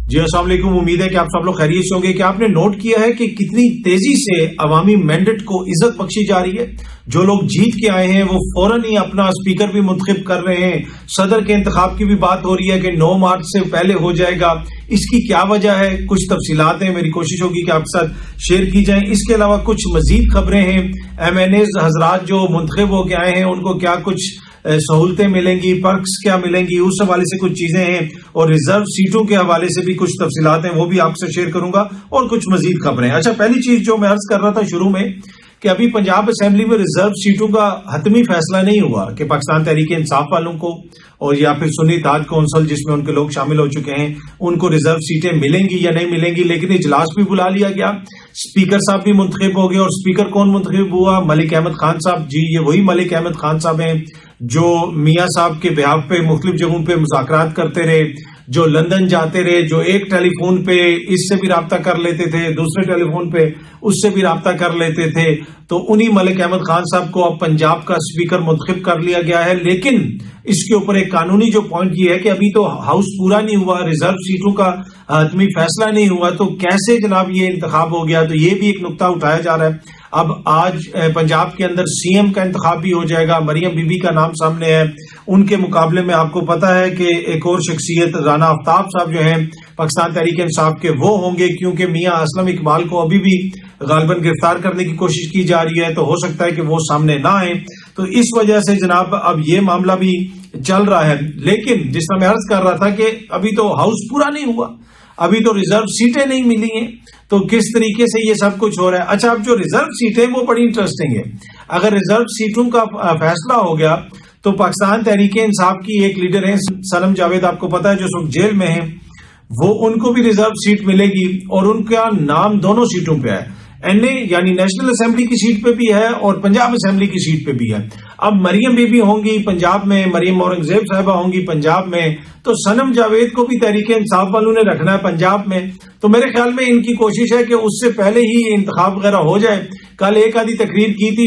جی السلام علیکم، امید ہے کہ آپ سب لوگ خیریت سے ہوں گے۔ کیا آپ نے نوٹ کیا ہے کہ کتنی تیزی سے عوامی مینڈیٹ کو عزت بخشی جا رہی ہے؟ جو لوگ جیت کے آئے ہیں وہ فوراً ہی اپنا اسپیکر بھی منتخب کر رہے ہیں۔ صدر کے انتخاب کی بھی بات ہو رہی ہے کہ 9 مارچ سے پہلے ہو جائے گا۔ اس کی کیا وجہ ہے؟ کچھ تفصیلات ہیں، میری کوشش ہوگی کہ آپ کے ساتھ شیئر کی جائیں۔ اس کے علاوہ کچھ مزید خبریں ہیں، MNAs حضرات جو منتخب ہو کے آئے ہیں ان کو کیا کچھ سہولتیں ملیں گی، پرکس کیا ملیں گی، اس حوالے سے کچھ چیزیں ہیں، اور ریزرو سیٹوں کے حوالے سے بھی کچھ تفصیلات ہیں، وہ بھی آپ سے شیئر کروں گا، اور کچھ مزید خبریں۔ اچھا، پہلی چیز جو میں عرض کر رہا تھا شروع میں کہ ابھی پنجاب اسمبلی میں ریزرو سیٹوں کا حتمی فیصلہ نہیں ہوا کہ پاکستان تحریک انصاف والوں کو اور یا پھر سنی اتحاد کونسل جس میں ان کے لوگ شامل ہو چکے ہیں ان کو ریزرو سیٹیں ملیں گی یا نہیں ملیں گی، لیکن اجلاس بھی بلا لیا گیا، اسپیکر صاحب بھی منتخب ہو گئے۔ اور اسپیکر کون منتخب ہوا؟ ملک احمد خان صاحب۔ جی یہ وہی ملک احمد خان صاحب ہیں جو میاں صاحب کے بہاف پہ مختلف جگہوں پہ مذاکرات کرتے رہے، جو لندن جاتے رہے، جو ایک ٹیلی فون پہ اس سے بھی رابطہ کر لیتے تھے، دوسرے ٹیلی فون پہ اس سے بھی رابطہ کر لیتے تھے۔ تو انہی ملک احمد خان صاحب کو اب پنجاب کا اسپیکر منتخب کر لیا گیا ہے، لیکن اس کے اوپر ایک قانونی جو پوائنٹ یہ ہے کہ ابھی تو ہاؤس پورا نہیں ہوا، ریزرو سیٹوں کا حتمی فیصلہ نہیں ہوا، تو کیسے جناب یہ انتخاب ہو گیا؟ تو یہ بھی ایک نقطہ اٹھایا جا رہا ہے۔ اب آج پنجاب کے اندر CM کا انتخاب بھی ہو جائے گا، مریم بی بی کا نام سامنے ہے، ان کے مقابلے میں آپ کو پتا ہے کہ ایک اور شخصیت رانا آفتاب صاحب جو ہیں پاکستان تحریک انصاف کے، وہ ہوں گے، کیونکہ میاں اسلم اقبال کو ابھی بھی غالباً گرفتار کرنے کی کوشش کی جا رہی ہے، تو ہو سکتا ہے کہ وہ سامنے نہ آئیں۔ تو اس وجہ سے جناب اب یہ معاملہ بھی چل رہا ہے، لیکن جس طرح میں عرض کر رہا تھا کہ ابھی تو ہاؤس پورا نہیں ہوا، ابھی تو ریزرو سیٹیں نہیں ملی ہیں، تو کس طریقے سے یہ سب کچھ ہو رہا ہے؟ اچھا، اب جو ریزرو سیٹیں وہ بڑی انٹرسٹنگ ہے۔ اگر ریزرو سیٹوں کا فیصلہ ہو گیا تو پاکستان تحریک انصاف کی ایک لیڈر ہیں سنم جاوید، آپ کو پتا ہے، جو سب جیل میں ہیں، وہ ان کو بھی ریزرو سیٹ ملے گی، اور ان کا نام دونوں سیٹوں پہ ہے، NA یعنی نیشنل اسمبلی کی سیٹ پہ بھی ہے اور پنجاب اسمبلی کی سیٹ پہ بھی ہے۔ اب مریم بی بی ہوں گی پنجاب میں، مریم اورنگزیب صاحبہ ہوں گی پنجاب میں، تو سنم جاوید کو بھی تحریک انصاف والوں نے رکھنا ہے پنجاب میں۔ تو میرے خیال میں ان کی کوشش ہے کہ اس سے پہلے ہی انتخاب وغیرہ ہو جائے۔ کل ایک آدھی تقریر کی تھی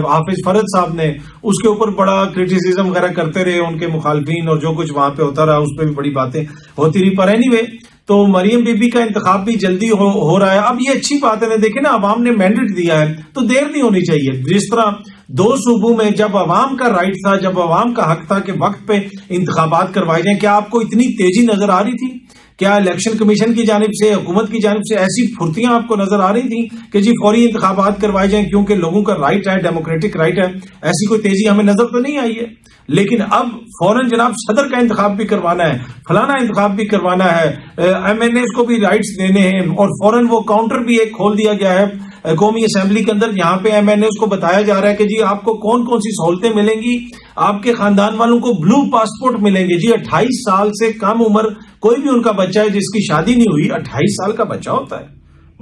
حافظ فرد صاحب نے، اس کے اوپر بڑا کرٹیسزم وغیرہ کرتے رہے ان کے مخالفین، اور جو کچھ وہاں پہ ہوتا رہا اس پہ بھی بڑی باتیں ہوتی رہی، پر اینی وے تو مریم بی بی کا انتخاب بھی جلدی ہو رہا ہے۔ اب یہ اچھی بات ہے، دیکھیں نا، عوام نے مینڈیٹ دیا ہے تو دیر نہیں ہونی چاہیے۔ جس طرح 2 صوبوں میں جب عوام کا رائٹ تھا، جب عوام کا حق تھا کہ وقت پہ انتخابات کروائے جائیں، کیا آپ کو اتنی تیزی نظر آ رہی تھی؟ کیا الیکشن کمیشن کی جانب سے، حکومت کی جانب سے ایسی پھرتیاں آپ کو نظر آ رہی تھیں کہ جی فوری انتخابات کروائے جائیں کیونکہ لوگوں کا رائٹ ہے، ڈیموکریٹک رائٹ ہے؟ ایسی کوئی تیزی ہمیں نظر تو نہیں آئی ہے، لیکن اب فوراً جناب صدر کا انتخاب بھی کروانا ہے، فلانا انتخاب بھی کروانا ہے، MNAs کو بھی رائٹس دینے ہیں، اور فوراً وہ کاؤنٹر بھی ایک کھول دیا گیا ہے قومی اسمبلی کے اندر، یہاں پہ MNAs کو بتایا جا رہا ہے کہ جی آپ کو کون کون سی سہولتیں ملیں گی، آپ کے خاندان والوں کو بلو پاسپورٹ ملیں گے۔ جی 28 سال سے کم عمر کوئی بھی ان کا بچہ ہے جس کی شادی نہیں ہوئی، 28 سال کا بچہ ہوتا ہے،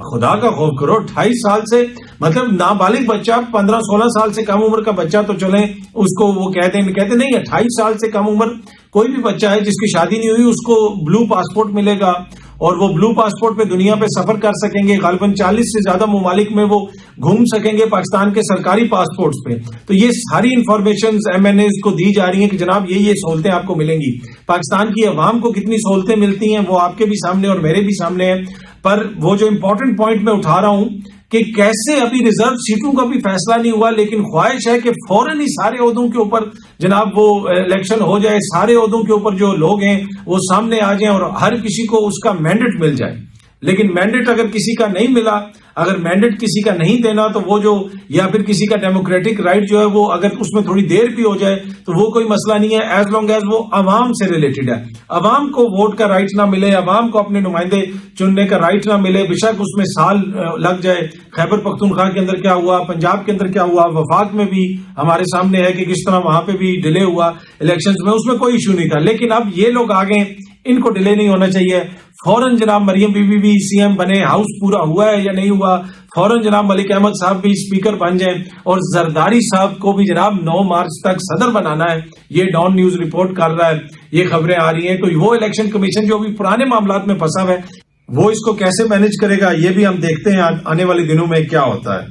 خدا کا خوف کرو، 28 سال سے مطلب نابالغ بچہ، 15-16 سال سے کم عمر کا بچہ تو چلیں اس کو وہ کہتے نہیں، 28 سال سے کم عمر کوئی بھی بچہ ہے جس کی شادی نہیں ہوئی اس کو بلو پاسپورٹ ملے گا، اور وہ بلو پاسپورٹ پہ دنیا پہ سفر کر سکیں گے، غالباً 40 سے زیادہ ممالک میں وہ گھوم سکیں گے پاکستان کے سرکاری پاسپورٹس پہ۔ تو یہ ساری انفارمیشن MNAs کو دی جا رہی ہیں کہ جناب یہ سہولتیں آپ کو ملیں گی۔ پاکستان کی عوام کو کتنی سہولتیں ملتی ہیں وہ آپ کے بھی سامنے اور میرے بھی سامنے ہے، پر وہ جو امپورٹنٹ پوائنٹ میں اٹھا رہا ہوں کہ کیسے ابھی ریزرو سیٹوں کا بھی فیصلہ نہیں ہوا، لیکن خواہش ہے کہ فوراً ہی سارے عہدوں کے اوپر جناب وہ الیکشن ہو جائے، سارے عہدوں کے اوپر جو لوگ ہیں وہ سامنے آ جائیں اور ہر کسی کو اس کا مینڈیٹ مل جائے۔ لیکن مینڈیٹ اگر کسی کا نہیں ملا، اگر مینڈیٹ کسی کا نہیں دینا، تو وہ جو یا پھر کسی کا ڈیموکریٹک رائٹ جو ہے وہ اگر اس میں تھوڑی دیر بھی ہو جائے تو وہ کوئی مسئلہ نہیں ہے، ایز لانگ ایز وہ عوام سے ریلیٹڈ ہے۔ عوام کو ووٹ کا رائٹ نہ ملے، عوام کو اپنے نمائندے چننے کا رائٹ نہ ملے، بے شک اس میں سال لگ جائے۔ خیبر پختونخوا کے اندر کیا ہوا، پنجاب کے اندر کیا ہوا، وفاق میں بھی ہمارے سامنے ہے کہ کس طرح وہاں پہ بھی ڈیلے ہوا الیکشنز میں، اس میں کوئی ایشو نہیں تھا، لیکن اب یہ لوگ آ گئے، ان کو ڈیلے نہیں ہونا چاہیے۔ فوراً جناب مریم بی بی بھی CM بنے، ہاؤس پورا ہوا ہے یا نہیں ہوا، فوراً جناب ملک احمد صاحب بھی اسپیکر بن جائیں، اور زرداری صاحب کو بھی جناب 9 مارچ تک صدر بنانا ہے۔ یہ ڈان نیوز رپورٹ کر رہا ہے، یہ خبریں آ رہی ہیں، تو وہ الیکشن کمیشن جو بھی پرانے معاملات میں پھنسا ہوا ہے وہ اس کو کیسے مینج کرے گا، یہ بھی ہم دیکھتے ہیں آنے والے دنوں میں کیا ہوتا ہے۔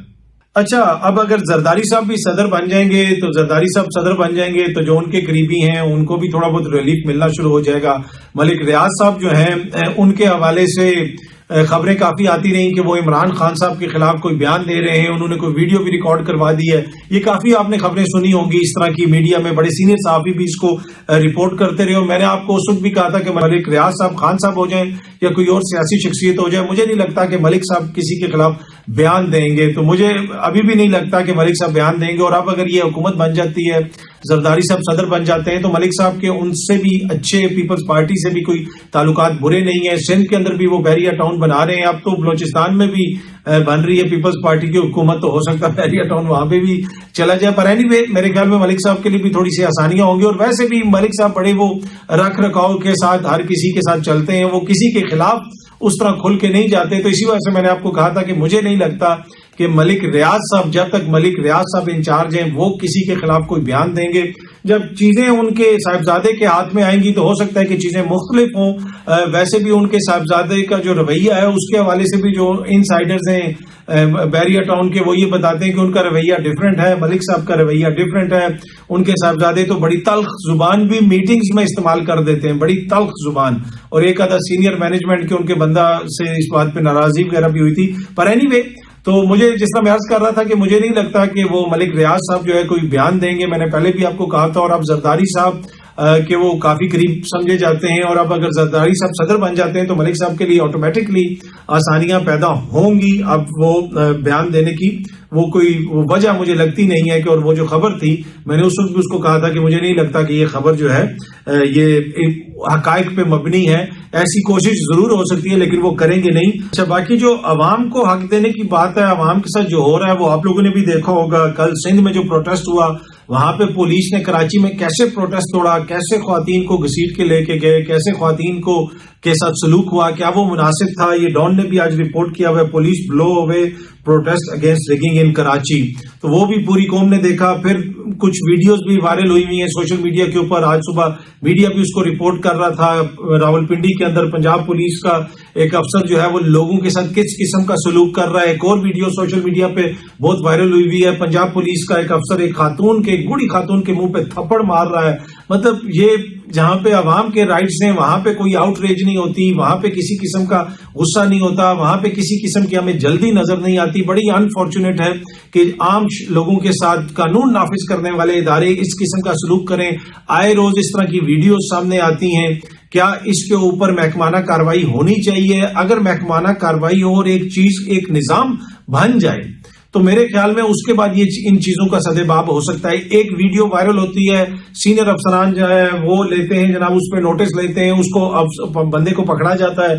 اچھا، اب اگر زرداری صاحب بھی صدر بن جائیں گے تو زرداری صاحب صدر بن جائیں گے تو جو ان کے قریبی ہیں ان کو بھی تھوڑا بہت ریلیف ملنا شروع ہو جائے گا. ملک ریاض صاحب جو ہیں ان کے حوالے سے خبریں کافی آتی رہیں کہ وہ عمران خان صاحب کے خلاف کوئی بیان دے رہے ہیں, انہوں نے کوئی ویڈیو بھی ریکارڈ کروا دی ہے. یہ کافی آپ نے خبریں سنی ہوں گی اس طرح کی میڈیا میں, بڑے سینئر صحافی بھی اس کو رپورٹ کرتے رہے. اور میں نے آپ کو اس وقت بھی کہا تھا کہ ملک ریاض صاحب خان صاحب ہو جائیں یا کوئی اور سیاسی شخصیت ہو جائے, مجھے نہیں لگتا کہ ملک صاحب کسی کے خلاف بیان دیں گے. تو مجھے ابھی بھی نہیں لگتا کہ ملک صاحب بیان دیں گے. اور اب اگر یہ حکومت بن جاتی ہے, زرداری صاحب صدر بن جاتے ہیں, تو ملک صاحب کے ان سے بھی اچھے پیپلز پارٹی سے بھی کوئی تعلقات برے نہیں ہیں. سندھ کے اندر بھی وہ بیریا ٹاؤن بنا رہے ہیں, اب تو بلوچستان میں بھی بن رہی ہے پیپلز پارٹی کی حکومت, تو ہو سکتا ہے بیریا ٹاؤن وہاں پہ بھی چلا جائے. پر اینی وے میرے خیال میں ملک صاحب کے لیے بھی تھوڑی سی آسانیاں ہوں گی. اور ویسے بھی ملک صاحب بڑے وہ رکھ رکھاؤ کے ساتھ ہر کسی کے ساتھ چلتے ہیں, وہ کسی کے خلاف اس طرح کھل کے نہیں جاتے. تو اسی وجہ سے میں نے آپ کو کہا تھا کہ مجھے نہیں لگتا کہ ملک ریاض صاحب, جب تک ملک ریاض صاحب انچارج ہیں, وہ کسی کے خلاف کوئی بیان دیں گے. جب چیزیں ان کے صاحبزادے کے ہاتھ میں آئیں گی تو ہو سکتا ہے کہ چیزیں مختلف ہوں. ویسے بھی ان کے صاحبزادے کا جو رویہ ہے اس کے حوالے سے بھی جو انسائڈرز ہیں بیریا ٹاؤن کے, وہ یہ بتاتے ہیں کہ ان کا رویہ ڈفرینٹ ہے, ملک صاحب کا رویہ ڈفرینٹ ہے. ان کے صاحبزادے تو بڑی تلخ زبان بھی میٹنگز میں استعمال کر دیتے ہیں, بڑی تلخ زبان. اور ایک آدھا سینئر مینجمنٹ کے ان کے بندہ سے اس بات پہ ناراضی وغیرہ بھی ہوئی تھی. پر اینی وے, تو مجھے جس طرح میں عرض کر رہا تھا کہ مجھے نہیں لگتا کہ وہ ملک ریاض صاحب جو ہے کوئی بیان دیں گے. میں نے پہلے بھی آپ کو کہا تھا. اور اب زرداری صاحب کہ وہ کافی قریب سمجھے جاتے ہیں, اور اب اگر زرداری صاحب صدر بن جاتے ہیں تو ملک صاحب کے لیے آٹومیٹکلی آسانیاں پیدا ہوں گی. اب وہ بیان دینے کی وہ کوئی وجہ مجھے لگتی نہیں ہے کہ, اور وہ جو خبر تھی میں نے اس وقت بھی اس کو کہا تھا کہ مجھے نہیں لگتا کہ یہ خبر جو ہے یہ حقائق پہ مبنی ہے. ایسی کوشش ضرور ہو سکتی ہے لیکن وہ کریں گے نہیں. اچھا, باقی جو عوام کو حق دینے کی بات ہے, عوام کے ساتھ جو ہو رہا ہے وہ آپ لوگوں نے بھی دیکھا ہوگا. کل سندھ میں جو پروٹیسٹ ہوا, وہاں پہ پولیس نے کراچی میں کیسے پروٹیسٹ توڑا, کیسے خواتین کو گھسیٹ کے لے کے گئے, کیسے خواتین کو کے ساتھ سلوک ہوا, کیا وہ مناسب تھا. یہ ڈان نے بھی آج رپورٹ کیا ہوا ہے, پولیس بلو ہوئے پروٹیسٹ اگینسٹ ریگنگ ان کراچی. تو وہ بھی پوری قوم نے دیکھا. پھر کچھ ویڈیوز بھی وائرل ہوئی ہوئی ہیں سوشل میڈیا کے اوپر. آج صبح میڈیا بھی اس کو رپورٹ کر رہا تھا. راولپنڈی کے اندر پنجاب پولیس کا ایک افسر جو ہے وہ لوگوں کے ساتھ کس قسم کا سلوک کر رہا ہے. ایک اور ویڈیو سوشل میڈیا پہ بہت وائرل ہوئی ہوئی ہے, پنجاب پولیس کا ایک افسر ایک خاتون کے, ایک بوڑھی خاتون کے منہ پہ تھپڑ مار رہا ہے. مطلب یہ جہاں پہ عوام کے رائٹس ہیں وہاں پہ کوئی آؤٹ ریج نہیں ہوتی, وہاں پہ کسی قسم کا غصہ نہیں ہوتا, وہاں پہ کسی قسم کی ہمیں جلدی نظر نہیں آتی. بڑی انفارچونیٹ ہے کہ عام لوگوں کے ساتھ قانون نافذ کرنے والے ادارے اس قسم کا سلوک کریں. آئے روز اس طرح کی ویڈیوز سامنے آتی ہیں. کیا اس کے اوپر محکمانہ کارروائی ہونی چاہیے؟ اگر محکمانہ کارروائی ہو اور ایک چیز ایک نظام بن جائے تو میرے خیال میں اس کے بعد یہ ان چیزوں کا سدباب ہو سکتا ہے. ایک ویڈیو وائرل ہوتی ہے, سینئر افسران جو ہے وہ لیتے ہیں جناب, اس پہ نوٹس لیتے ہیں, اس کو بندے کو پکڑا جاتا ہے,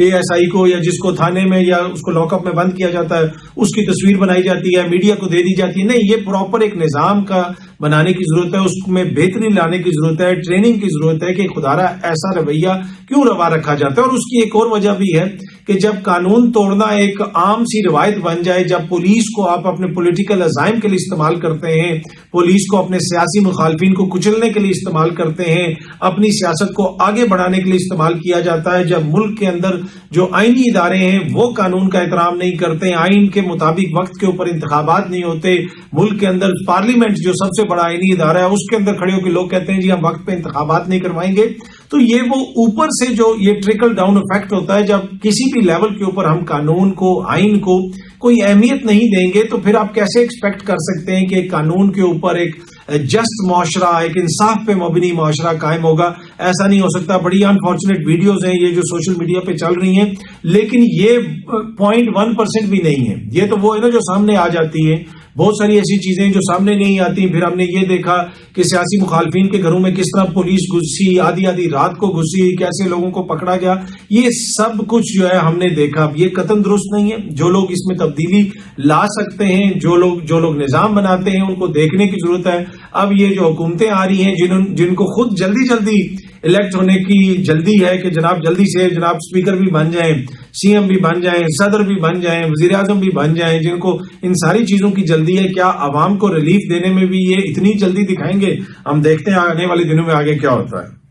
ASI کو یا جس کو تھانے میں یا اس کو لاک اپ میں بند کیا جاتا ہے, اس کی تصویر بنائی جاتی ہے, میڈیا کو دے دی جاتی ہے. نہیں, یہ پراپر ایک نظام کا بنانے کی ضرورت ہے, اس میں بہتری لانے کی ضرورت ہے, ٹریننگ کی ضرورت ہے کہ خدارہ ایسا رویہ کیوں روا رکھا جاتا ہے. اور اس کی ایک اور وجہ بھی ہے کہ جب قانون توڑنا ایک عام سی روایت بن جائے, جب پولیس کو آپ اپنے پولیٹیکل عزائم کے لیے استعمال کرتے ہیں, پولیس کو اپنے سیاسی مخالفین کو کچلنے کے لیے استعمال کرتے ہیں, اپنی سیاست کو آگے بڑھانے کے لیے استعمال کیا جاتا ہے, جب ملک کے اندر جو آئینی ادارے ہیں وہ قانون کا احترام نہیں کرتے, آئین کے مطابق وقت کے اوپر انتخابات نہیں ہوتے, ملک کے اندر پارلیمنٹ جو سب سے بڑا آئینی ادارہ ہے اس کے اندر کھڑے ہو کے لوگ کہتے ہیں جی ہم وقت پہ انتخابات نہیں کروائیں گے, تو یہ وہ اوپر سے جو یہ ٹریکل ڈاؤن افیکٹ ہوتا ہے. جب کسی بھی لیول کے اوپر ہم قانون کو, آئین کو کوئی اہمیت نہیں دیں گے تو پھر آپ کیسے ایکسپیکٹ کر سکتے ہیں کہ قانون کے اوپر ایک جسٹ معاشرہ, ایک انصاف پہ مبنی معاشرہ قائم ہوگا؟ ایسا نہیں ہو سکتا. بڑی انفارچونیٹ ویڈیوز ہیں یہ جو سوشل میڈیا پہ چل رہی ہیں, لیکن یہ 0.1% بھی نہیں ہے. یہ تو وہ ہے نا جو سامنے آ جاتی ہے. بہت ساری ایسی چیزیں جو سامنے نہیں آتی. پھر ہم نے یہ دیکھا کہ سیاسی مخالفین کے گھروں میں کس طرح پولیس گھسی, آدھی آدھی رات کو گھسی, کیسے لوگوں کو پکڑا گیا. یہ سب کچھ جو ہے ہم نے دیکھا. یہ قطعاً درست نہیں ہے. جو لوگ اس میں تبدیلی لا سکتے ہیں, جو لوگ نظام بناتے ہیں, ان کو دیکھنے کی ضرورت ہے. اب یہ جو حکومتیں آ رہی ہیں جن کو خود جلدی الیکٹ ہونے کی جلدی ہے کہ جناب جلدی سے جناب اسپیکر بھی بن جائیں, CM بھی بن جائیں, صدر بھی بن جائیں, وزیر اعظم بھی بن جائیں, جن کو ان ساری چیزوں کی جلدی ہے, کیا عوام کو ریلیف دینے میں بھی یہ اتنی جلدی دکھائیں گے؟ ہم دیکھتے ہیں آنے والے دنوں میں آگے کیا ہوتا ہے.